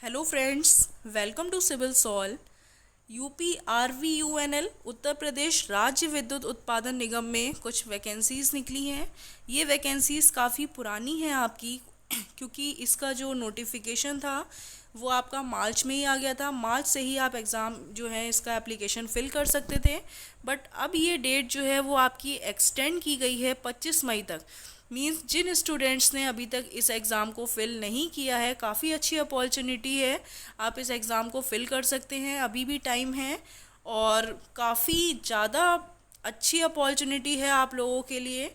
Hello friends, welcome to civil solve. UPRVUNL Uttar Pradesh Rajya Vidyut उत्पादन निगम में कुछ वैकेंसीज़ निकली हैं। ये वैकेंसीज़ काफ़ी पुरानी हैं आपकी क्योंकि इसका जो नोटिफिकेशन था वो आपका मार्च में ही आ गया था। मार्च से ही आप एग्ज़ाम जो है इसका एप्लीकेशन फ़िल कर सकते थे, बट अब ये डेट जो है वो आपकी एक्सटेंड की गई है 25 मई तक। मीन्स जिन स्टूडेंट्स ने अभी तक इस एग्ज़ाम को फ़िल नहीं किया है, काफ़ी अच्छी अपॉर्चुनिटी है, आप इस एग्ज़ाम को फ़िल कर सकते हैं, अभी भी टाइम है और काफ़ी ज़्यादा अच्छी अपॉर्चुनिटी है आप लोगों के लिए।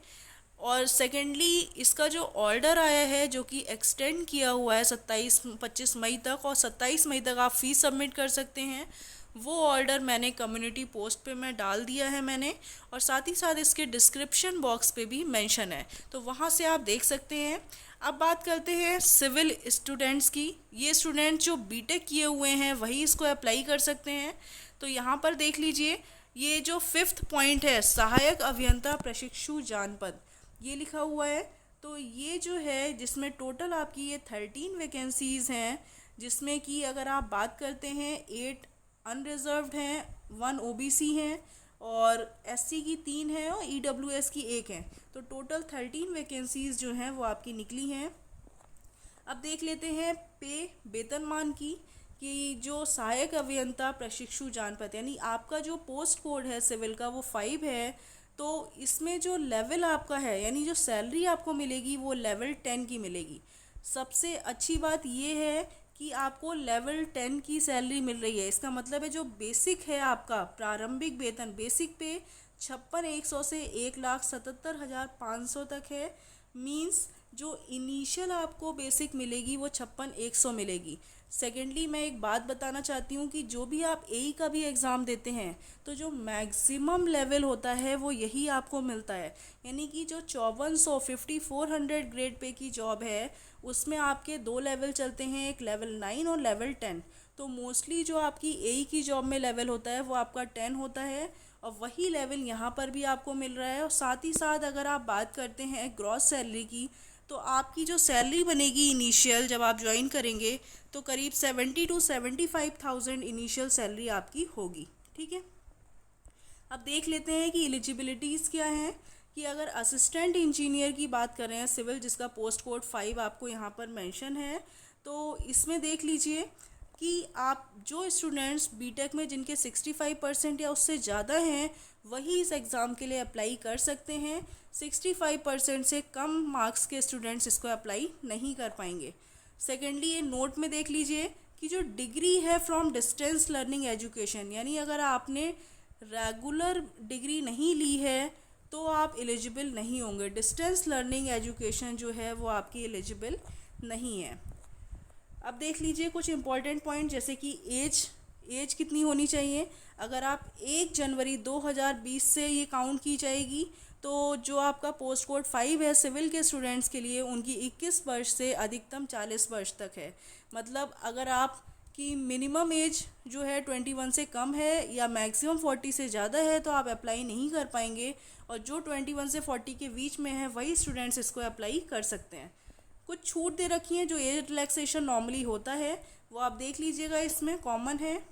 और सेकेंडली इसका जो ऑर्डर आया है जो कि एक्सटेंड किया हुआ है 25 मई तक, और 27 मई तक आप फ़ीस सबमिट कर सकते हैं, वो ऑर्डर मैंने कम्युनिटी पोस्ट पे मैं डाल दिया है मैंने, और साथ ही साथ इसके डिस्क्रिप्शन बॉक्स पे भी मेंशन है, तो वहाँ से आप देख सकते हैं। अब बात करते हैं सिविल स्टूडेंट्स की। ये स्टूडेंट जो बीटेक किए हुए हैं वही इसको अप्लाई कर सकते हैं। तो यहाँ पर देख लीजिए, ये जो 5th पॉइंट है, सहायक अभियंता प्रशिक्षु जानपद, ये लिखा हुआ है। तो ये जो है जिसमें टोटल आपकी ये 13 वैकेंसीज़ हैं, जिसमें कि अगर आप बात करते हैं 8 अनरिजर्व्ड हैं, 1 ओबीसी हैं, और एससी की 3 हैं और ईडब्ल्यूएस की 1 है। तो टोटल 13 वैकेंसीज़ जो हैं वो आपकी निकली हैं। अब देख लेते हैं पे वेतनमान की, कि जो सहायक अभियंता प्रशिक्षु जानपद यानी आपका जो पोस्ट कोड है सिविल का वो 5 है, तो इसमें जो लेवल आपका है यानी जो सैलरी आपको मिलेगी वो लेवल 10 की मिलेगी। सबसे अच्छी बात ये है कि आपको लेवल 10 की सैलरी मिल रही है। इसका मतलब है जो बेसिक है आपका प्रारंभिक वेतन, बेसिक पे 56,100 से 1,77,500 तक है। मींस जो इनिशियल आपको बेसिक मिलेगी वो 56,100 मिलेगी। सेकेंडली मैं एक बात बताना चाहती हूँ कि जो भी आप एई का भी एग्ज़ाम देते हैं तो जो मैक्सिमम लेवल होता है वो यही आपको मिलता है, यानी कि जो 5400 ग्रेड पे की जॉब है उसमें आपके 2 लेवल चलते हैं, एक लेवल 9 और लेवल 10। तो मोस्टली जो आपकी एई की जॉब में लेवल होता है वो आपका 10 होता है, और वही लेवल यहाँ पर भी आपको मिल रहा है। और साथ ही साथ अगर आप बात करते हैं ग्रॉस सैलरी की, तो आपकी जो सैलरी बनेगी इनिशियल जब आप ज्वाइन करेंगे तो करीब 70 to 75,000 इनिशियल सैलरी आपकी होगी। ठीक है, अब देख लेते हैं कि एलिजिबिलिटीज़ क्या हैं। कि अगर असिस्टेंट इंजीनियर की बात कर रहे हैं सिविल, जिसका पोस्ट कोड 5 आपको यहाँ पर मेंशन है, तो इसमें देख लीजिए कि आप जो स्टूडेंट्स बीटेक में जिनके 65% या उससे ज़्यादा हैं वही इस एग्ज़ाम के लिए अप्लाई कर सकते हैं। 65% से कम मार्क्स के स्टूडेंट्स इसको अप्लाई नहीं कर पाएंगे। सेकेंडली ये नोट में देख लीजिए कि जो डिग्री है फ्रॉम डिस्टेंस लर्निंग एजुकेशन, यानी अगर आपने रेगुलर डिग्री नहीं ली है तो आप एलिजिबल नहीं होंगे। डिस्टेंस लर्निंग एजुकेशन जो है वो आपकी एलिजिबल नहीं है। अब देख लीजिए कुछ इंपॉर्टेंट पॉइंट, जैसे कि एज कितनी होनी चाहिए। अगर आप 1 जनवरी 2020 से ये काउंट की जाएगी तो जो आपका पोस्ट कोड 5 है सिविल के स्टूडेंट्स के लिए उनकी 21 वर्ष से अधिकतम 40 वर्ष तक है। मतलब अगर आप की मिनिमम एज जो है 21 से कम है या मैक्सिमम 40 से ज़्यादा है तो आप अप्लाई नहीं कर पाएंगे, और जो 21 से 40 के बीच में है वही स्टूडेंट्स इसको अप्लाई कर सकते हैं। कुछ छूट दे रखी है जो एज रिलैक्सेशन नॉर्मली होता है वो आप देख लीजिएगा, इसमें कॉमन है।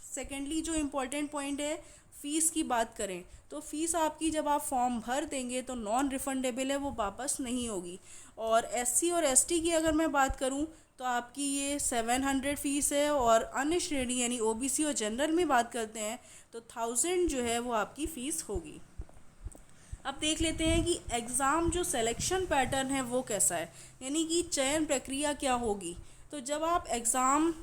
सेकेंडली जो इम्पोर्टेंट पॉइंट है, फ़ीस की बात करें तो फ़ीस आपकी जब आप फॉर्म भर देंगे तो नॉन रिफंडेबल है, वो वापस नहीं होगी। और एससी और एसटी की अगर मैं बात करूं तो आपकी ये 700 फ़ीस है, और अन्य श्रेणी यानी ओबीसी और जनरल में बात करते हैं तो 1000 जो है वो आपकी फ़ीस होगी। अब देख लेते हैं कि एग्ज़ाम जो सिलेक्शन पैटर्न है वो कैसा है, यानी कि चयन प्रक्रिया क्या होगी। तो जब आप एग्ज़ाम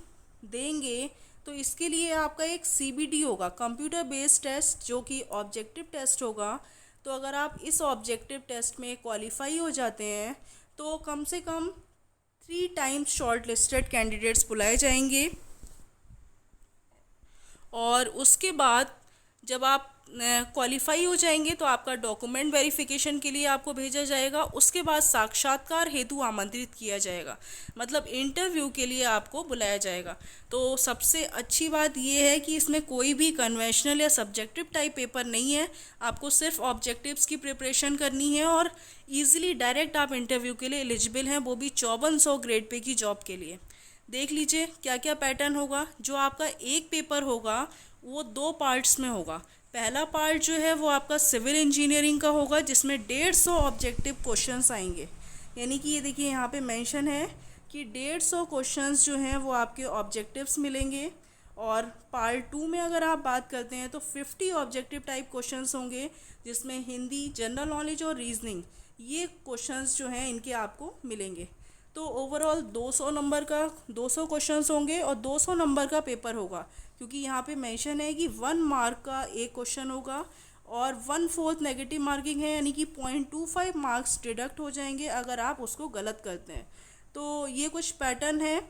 देंगे तो इसके लिए आपका एक सीबीटी होगा, कंप्यूटर बेस्ड टेस्ट, जो कि ऑब्जेक्टिव टेस्ट होगा। तो अगर आप इस ऑब्जेक्टिव टेस्ट में क्वालिफाई हो जाते हैं तो कम से कम 3 टाइम्स शॉर्ट लिस्टेड कैंडिडेट्स बुलाए जाएंगे, और उसके बाद जब आप क्वालिफाई हो जाएंगे तो आपका डॉक्यूमेंट वेरिफिकेशन के लिए आपको भेजा जाएगा। उसके बाद साक्षात्कार हेतु आमंत्रित किया जाएगा, मतलब इंटरव्यू के लिए आपको बुलाया जाएगा। तो सबसे अच्छी बात यह है कि इसमें कोई भी कन्वेंशनल या सब्जेक्टिव टाइप पेपर नहीं है, आपको सिर्फ ऑब्जेक्टिव्स की प्रिपरेशन करनी है और ईजिली डायरेक्ट आप इंटरव्यू के लिए एलिजिबल हैं, वो भी 5400 ग्रेड पे की जॉब के लिए। देख लीजिए क्या क्या पैटर्न होगा। जो आपका एक पेपर होगा वो 2 पार्ट्स में होगा। पहला पार्ट जो है वो आपका सिविल इंजीनियरिंग का होगा, जिसमें 150 ऑब्जेक्टिव क्वेश्चंस आएंगे। यानी कि ये देखिए यहाँ पे मेंशन है कि 150 क्वेश्चंस जो हैं वो आपके ऑब्जेक्टिव्स मिलेंगे। और पार्ट 2 में अगर आप बात करते हैं तो 50 ऑब्जेक्टिव टाइप क्वेश्चंस होंगे, जिसमें हिंदी, जनरल नॉलेज और रीजनिंग, ये क्वेश्चंस जो हैं इनके आपको मिलेंगे। तो ओवरऑल 200 नंबर का 200 क्वेश्चंस होंगे और 200 नंबर का पेपर होगा, क्योंकि यहाँ पे मेंशन है कि 1 मार्क का एक क्वेश्चन होगा और 1/4 नेगेटिव मार्किंग है, यानी कि 0.25 मार्क्स डिडक्ट हो जाएंगे अगर आप उसको गलत करते हैं। तो ये कुछ पैटर्न है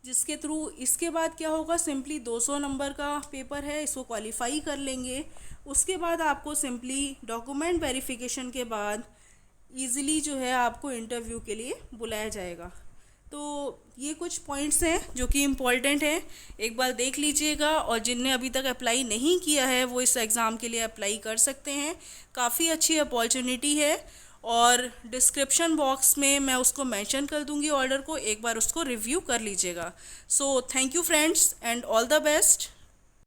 जिसके थ्रू इसके बाद क्या होगा, सिंपली 200 नंबर का पेपर है, इसको क्वालिफाई कर लेंगे। उसके बाद आपको सिंपली डॉक्यूमेंट वेरिफिकेशन के बाद ईज़िली जो है आपको इंटरव्यू के लिए बुलाया जाएगा। तो ये कुछ पॉइंट्स हैं जो कि इम्पॉर्टेंट हैं, एक बार देख लीजिएगा। और जिनने अभी तक अप्लाई नहीं किया है वो इस एग्ज़ाम के लिए अप्लाई कर सकते हैं, काफ़ी अच्छी अपॉर्चुनिटी है। और डिस्क्रिप्शन बॉक्स में मैं उसको मेंशन कर दूंगी ऑर्डर को, एक बार उसको रिव्यू कर लीजिएगा। So thank you friends and all the best.